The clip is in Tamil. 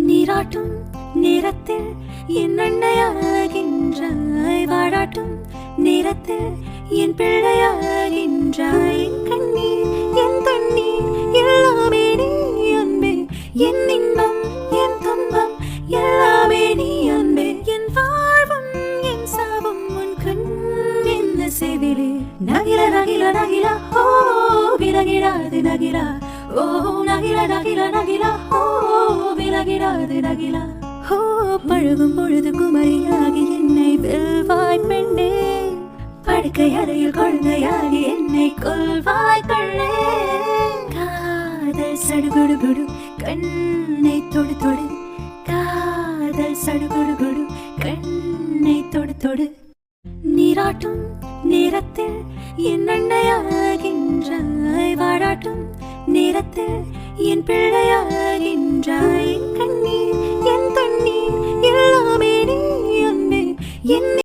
நீராட்டும் நேரத்தில் என் அன்னையாகின்றாய், வாழாட்டும் நேரத்தில் என் பிள்ளையாகின்றாய். கண்ணீர் என் தண்ணீர் எல்லாமே நீ அன்பே, என் இன்பம் என் துன்பம் எல்லாமே நீ அன்பே. என் வாழ்வும் என் சாவும் உன் கண் என்ன செவிலே. நகில நகில நகில ஓ விலகிடாது நகிலா, ஓ நகில நகில நகில ஓ விலகிடாது நகிலா. ஓ பழகும் பொழுது குமரியாகி என்னை வெல்வாய் பெண்ணே, படுக்கை அறையில் குழந்தையாகி என்னை கொல்வாய் கண்ணே. காதல் சடுகுடுகுடு கண்ணை தொடு தொடு, காதல் சடுகுடுகுடு கண்ணை தொடு தொடு. நீராட்டும் நேரத்தில் என் அன்னையாகின்றாய், வாழாட்டும் நேரத்தில் என் பிள்ளையாகின்றாய். கண்ணீர் என் தண்ணீர் எல்லாமே நீ அன்பே, என்